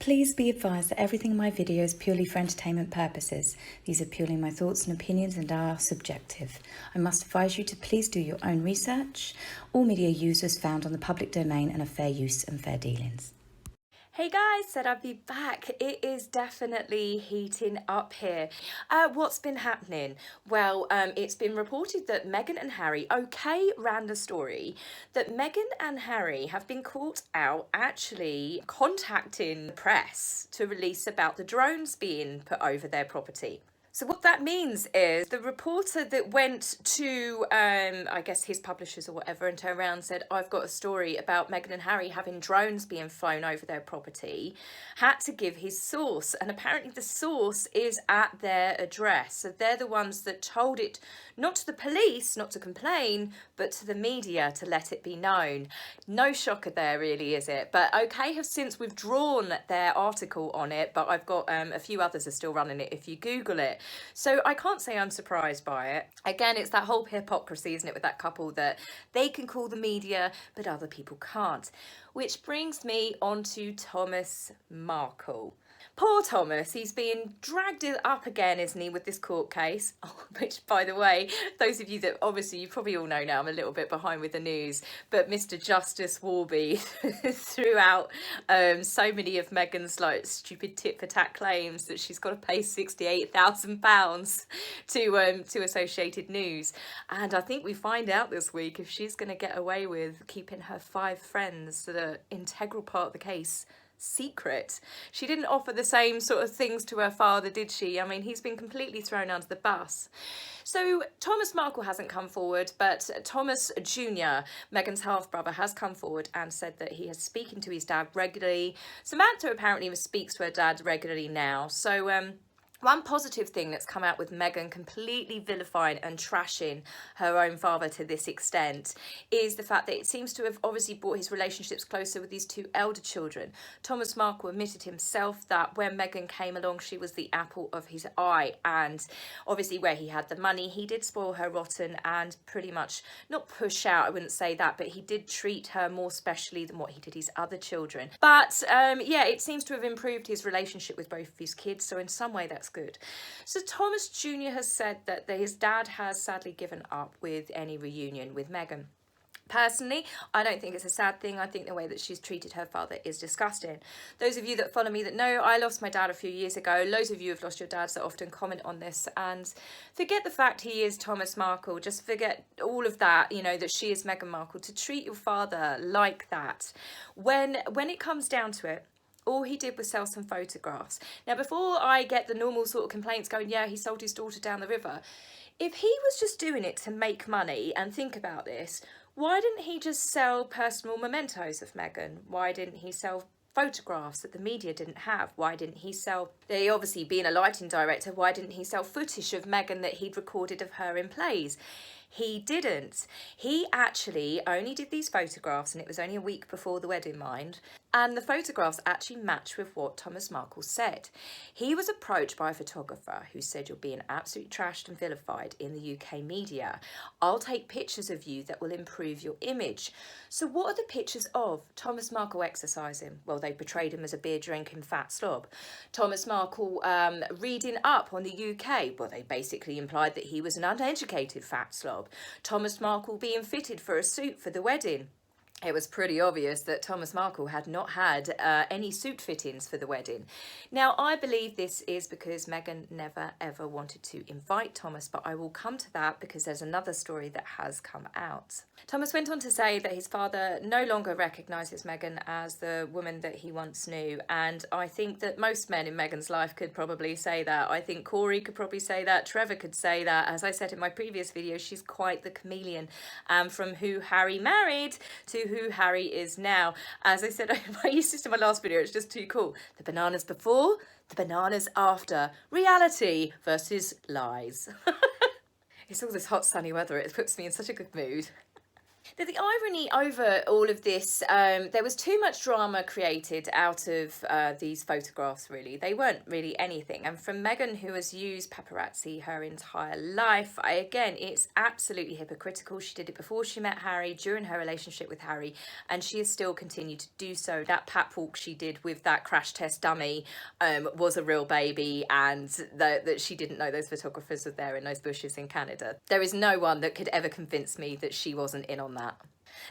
Please be advised that everything in my video is purely for entertainment purposes. These are purely my thoughts and opinions and are subjective. I must advise you to please do your own research. All media users found on the public domain and are fair use and fair dealings. Hey guys, said I'd be back. It is definitely heating up here. What's been happening? Well, it's been reported that Meghan and Harry, ran the story that Meghan and Harry have been caught out actually contacting the press to release about the drones being put over their property. So what that means is the reporter that went to, I guess his publishers or whatever, and turned around and said, I've got a story about Meghan and Harry having drones being flown over their property, had to give his source. And apparently the source is at their address. So they're the ones that told it, not to the police, not to complain, but to the media to let it be known. No shocker there really, is it? But OK have since withdrawn their article on it, but I've got a few others are still running it if you Google it. So I can't say I'm surprised by it. Again, it's that whole hypocrisy, isn't it, with that couple that they can call the media, but other people can't. Which brings me on to Thomas Markle. Poor Thomas, he's being dragged up again, isn't he, with this court case? Which, by the way, those of you that obviously you probably all know now, I'm a little bit behind with the news, but Mr. Justice Warby threw out so many of Meghan's like stupid tit-for-tat claims that she's got to pay £68,000 to Associated News. And I think we find out this week if she's going to get away with keeping her 5 friends that are integral part of the case secret. She didn't offer the same sort of things to her father, did she? I mean, he's been completely thrown under the bus. So Thomas Markle hasn't come forward, but Thomas Jr., Meghan's half-brother, has come forward and said that he is speaking to his dad regularly. Samantha apparently speaks to her dad regularly now. So one positive thing that's come out with Meghan completely vilifying and trashing her own father to this extent is the fact that it seems to have obviously brought his relationships closer with his 2 elder children. Thomas Markle admitted himself that when Meghan came along, she was the apple of his eye, and obviously where he had the money, he did spoil her rotten and pretty much not push out, I wouldn't say that, but he did treat her more specially than what he did his other children. But yeah, it seems to have improved his relationship with both of his kids, so in some way that's good. So Thomas Jr. has said that his dad has sadly given up with any reunion with Meghan. Personally, I don't think it's a sad thing. I think the way that she's treated her father is disgusting. Those of you that follow me that know, I lost my dad a few years ago. Loads of you have lost your dads that often comment on this, and forget the fact he is Thomas Markle. Just forget all of that, you know, that she is Meghan Markle. To treat your father like that, when it comes down to it, all he did was sell some photographs. Now, before I get the normal sort of complaints going, yeah, he sold his daughter down the river. If he was just doing it to make money, and think about this, why didn't he just sell personal mementos of Meghan? Why didn't he sell photographs that the media didn't have? Why didn't he sell, they obviously being a lighting director, why didn't he sell footage of Meghan that he'd recorded of her in plays? He didn't. He actually only did these photographs, and it was only a week before the wedding, mind. And the photographs actually match with what Thomas Markle said. He was approached by a photographer who said, you're being absolutely trashed and vilified in the UK media. I'll take pictures of you that will improve your image. So what are the pictures of? Thomas Markle exercising. Well, they portrayed him as a beer drinking fat slob. Thomas Markle reading up on the UK. Well, they basically implied that he was an uneducated fat slob. Thomas Markle being fitted for a suit for the wedding. It was pretty obvious that Thomas Markle had not had any suit fittings for the wedding. Now, I believe this is because Meghan never ever wanted to invite Thomas, but I will come to that because there's another story that has come out. Thomas went on to say that his father no longer recognises Meghan as the woman that he once knew, and I think that most men in Meghan's life could probably say that. I think Corey could probably say that, Trevor could say that. As I said in my previous video, she's quite the chameleon, from who Harry married to who Harry is now. As I said, I used this in my last video, it's just too cool. The bananas before, the bananas after. Reality versus lies. It's all this hot sunny weather, it puts me in such a good mood. The irony over all of this, there was too much drama created out of these photographs, really. They weren't really anything. And from Meghan, who has used paparazzi her entire life, again, it's absolutely hypocritical. She did it before she met Harry, during her relationship with Harry, and she has still continued to do so. That pap walk she did with that crash test dummy was a real baby, and that she didn't know those photographers were there in those bushes in Canada. There is no one that could ever convince me that she wasn't in on that.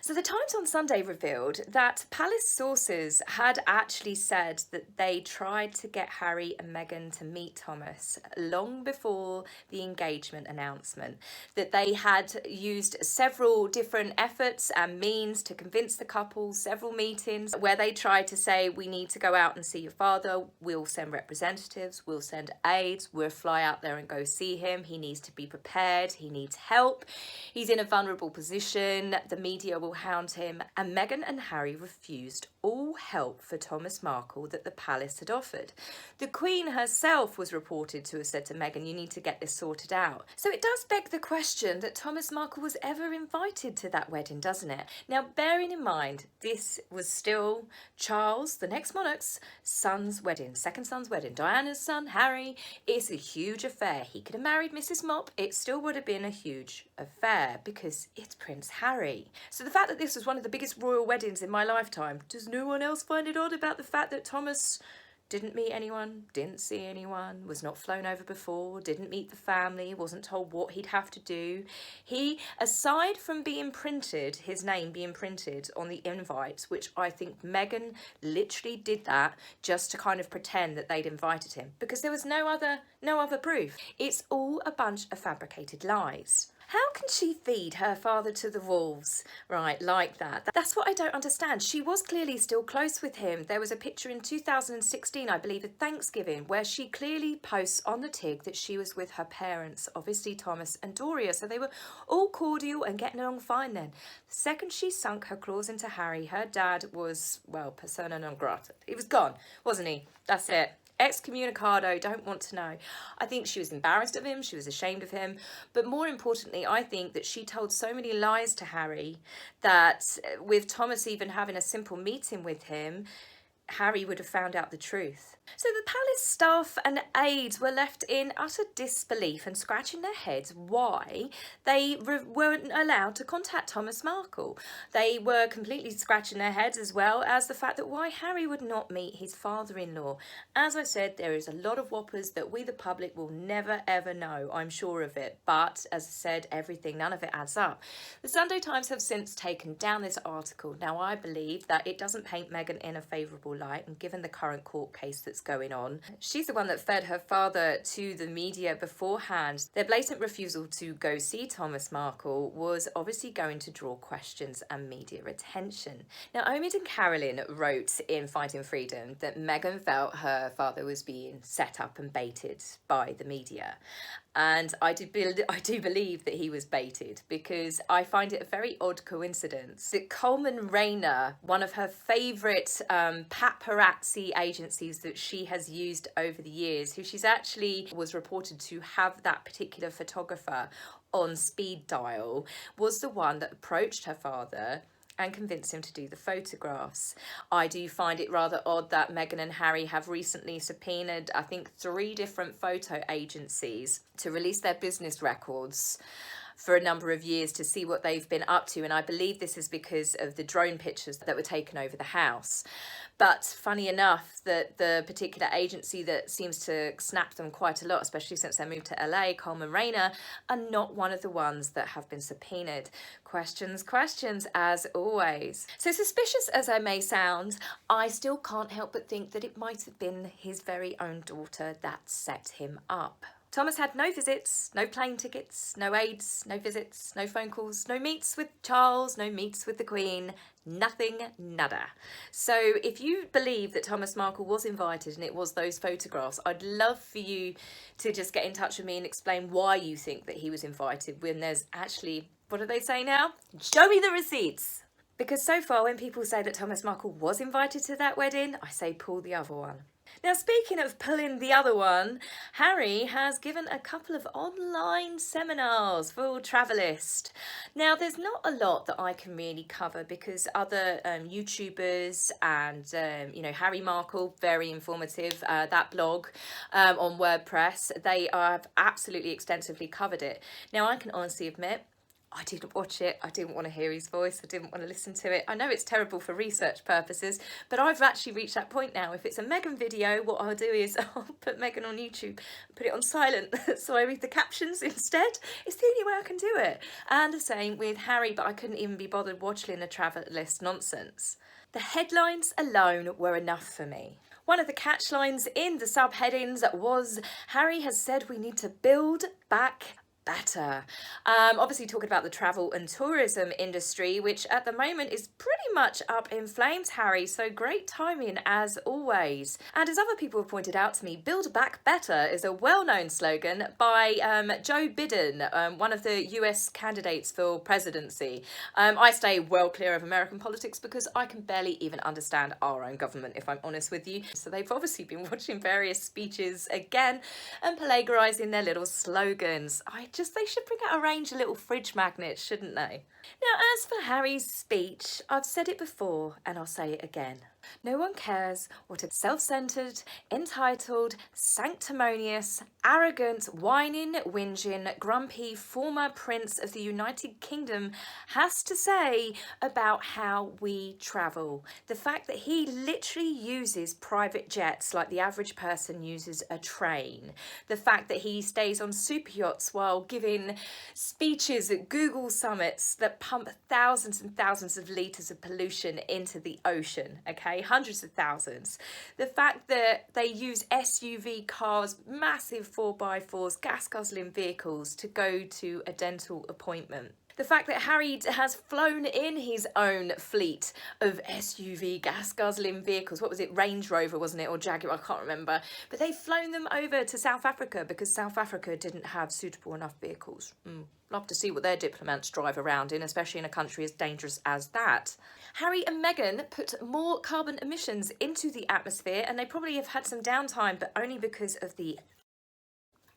So the Times on Sunday revealed that palace sources had actually said that they tried to get Harry and Meghan to meet Thomas long before the engagement announcement, that they had used several different efforts and means to convince the couple, several meetings where they tried to say, we need to go out and see your father, we'll send representatives, we'll send aides, we'll fly out there and go see him, he needs to be prepared, he needs help, he's in a vulnerable position, the media will hound him, and Meghan and Harry refused all help for Thomas Markle that the palace had offered. The Queen herself was reported to have said to Meghan, you need to get this sorted out. So it does beg the question that Thomas Markle was ever invited to that wedding, doesn't it? Now, bearing in mind, this was still Charles, the next monarch's son's wedding, second son's wedding, Diana's son, Harry. It's a huge affair. He could have married Mrs. Mop. It still would have been a huge affair because it's Prince Harry. So the fact that this was one of the biggest royal weddings in my lifetime, does no one else find it odd about the fact that Thomas didn't meet anyone, didn't see anyone, was not flown over before, didn't meet the family, wasn't told what he'd have to do? He, aside from being printed, his name being printed on the invites, which I think Meghan literally did that just to kind of pretend that they'd invited him, because there was no other proof. It's all a bunch of fabricated lies. How can she feed her father to the wolves, right, like that? That's what I don't understand. She was clearly still close with him. There was a picture in 2016, I believe, at Thanksgiving, where she clearly posts on the TIG that she was with her parents, obviously Thomas and Doria. So they were all cordial and getting along fine then. The second she sunk her claws into Harry, her dad was, well, persona non grata. He was gone, wasn't he? That's it. Excommunicado, don't want to know. I think she was embarrassed of him, she was ashamed of him, but more importantly, I think that she told so many lies to Harry that with Thomas even having a simple meeting with him, Harry would have found out the truth. So the palace staff and aides were left in utter disbelief and scratching their heads why they weren't allowed to contact Thomas Markle. They were completely scratching their heads, as well as the fact that why Harry would not meet his father-in-law. As I said, there is a lot of whoppers that we the public will never ever know, I'm sure of it, but as I said, none of it adds up. The Sunday Times have since taken down this article. Now, I believe that it doesn't paint Meghan in a favourable light, and given the current court case that's going on, she's the one that fed her father to the media beforehand. Their blatant refusal to go see Thomas Markle was obviously going to draw questions and media attention. Now, Omid and Carolyn wrote in Fighting Freedom that Meghan felt her father was being set up and baited by the media. And I do believe that he was baited, because I find it a very odd coincidence that Coleman Rayner, one of her favourite paparazzi agencies that she has used over the years, who she's actually was reported to have that particular photographer on speed dial, was the one that approached her father and convince him to do the photographs. I do find it rather odd that Meghan and Harry have recently subpoenaed, I think, 3 different photo agencies to release their business records for a number of years to see what they've been up to, and I believe this is because of the drone pictures that were taken over the house. But funny enough, that the particular agency that seems to snap them quite a lot, especially since they moved to LA, Coleman Rayner, are not one of the ones that have been subpoenaed. Questions, as always. So suspicious as I may sound, I still can't help but think that it might have been his very own daughter that set him up. Thomas had no visits, no plane tickets, no aides, no visits, no phone calls, no meets with Charles, no meets with the Queen, nothing, nada. So if you believe that Thomas Markle was invited and it was those photographs, I'd love for you to just get in touch with me and explain why you think that he was invited when there's actually, what do they say now? Show me the receipts. Because so far when people say that Thomas Markle was invited to that wedding, I say pull the other one. Now, speaking of pulling the other one, Harry has given a couple of online seminars for Travelist. Now, there's not a lot that I can really cover because other YouTubers and, Harry Markle, very informative, that blog on WordPress, they have absolutely extensively covered it. Now, I can honestly admit, I didn't watch it. I didn't want to hear his voice. I didn't want to listen to it. I know it's terrible for research purposes, but I've actually reached that point now. If it's a Meghan video, what I'll do is I'll put Meghan on YouTube, put it on silent, so I read the captions instead. It's the only way I can do it. And the same with Harry, but I couldn't even be bothered watching the Travelist nonsense. The headlines alone were enough for me. One of the catchlines in the subheadings was, Harry has said we need to build back better. Obviously talking about the travel and tourism industry, which at the moment is pretty much up in flames, Harry, so great timing as always. And as other people have pointed out to me, build back better is a well-known slogan by Joe Biden, one of the US candidates for presidency. I stay well clear of American politics because I can barely even understand our own government, if I'm honest with you. So they've obviously been watching various speeches again and plagiarising their little slogans. They should bring out a range of little fridge magnets, shouldn't they? Now, as for Harry's speech, I've said it before and I'll say it again. No one cares what a self-centred, entitled, sanctimonious, arrogant, whining, whinging, grumpy former Prince of the United Kingdom has to say about how we travel. The fact that he literally uses private jets like the average person uses a train. The fact that he stays on super yachts while giving speeches at Google summits that pump thousands and thousands of litres of pollution into the ocean, okay? Hundreds of thousands. The fact that they use SUV cars, massive 4x4s, gas-guzzling vehicles to go to a dental appointment. The fact that Harry has flown in his own fleet of SUV gas-guzzling vehicles. What was it? Range Rover, wasn't it? Or Jaguar, I can't remember. But they've flown them over to South Africa because South Africa didn't have suitable enough vehicles. Love to see what their diplomats drive around in, especially in a country as dangerous as that. Harry and Meghan put more carbon emissions into the atmosphere, and they probably have had some downtime, but only because of the...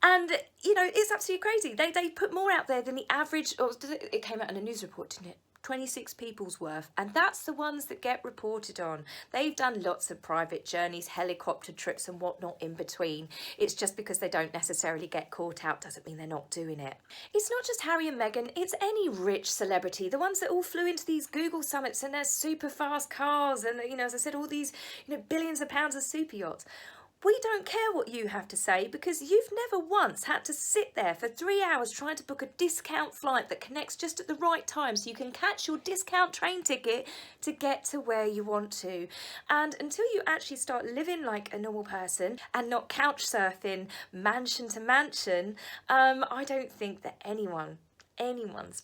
And, it's absolutely crazy. They put more out there than the average... It came out in a news report, didn't it? 26 people's worth, and that's the ones that get reported on. They've done lots of private journeys, helicopter trips and whatnot in between. It's just because they don't necessarily get caught out doesn't mean they're not doing it. It's not just Harry and Meghan, it's any rich celebrity, the ones that all flew into these Google summits in their super fast cars and, as I said, all these, billions of pounds of super yachts. We don't care what you have to say because you've never once had to sit there for 3 hours trying to book a discount flight that connects just at the right time so you can catch your discount train ticket to get to where you want to. And until you actually start living like a normal person and not couch surfing mansion to mansion, I don't think that anyone's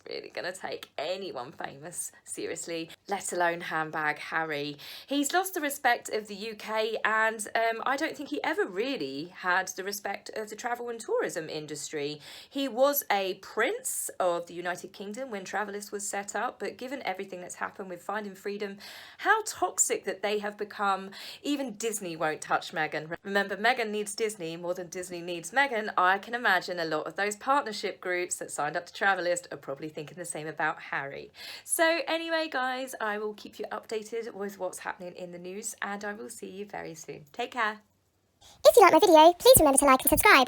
really going to take anyone famous seriously, let alone handbag Harry. He's lost the respect of the UK and I don't think he ever really had the respect of the travel and tourism industry. He was a prince of the United Kingdom when Travelist was set up, but given everything that's happened with Finding Freedom, how toxic that they have become, even Disney won't touch Meghan. Remember, Meghan needs Disney more than Disney needs Meghan. I can imagine a lot of those partnership groups that signed up to Travelist are probably thinking the same about Harry. So anyway, guys, I will keep you updated with what's happening in the news and I will see you very soon. Take care. If you like my video, please remember to like and subscribe.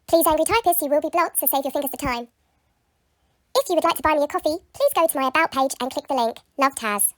Please, angry typists, you will be blocked, so save your fingers the time. If you would like to buy me a coffee, please go to my About page and click the link. Love, Taz.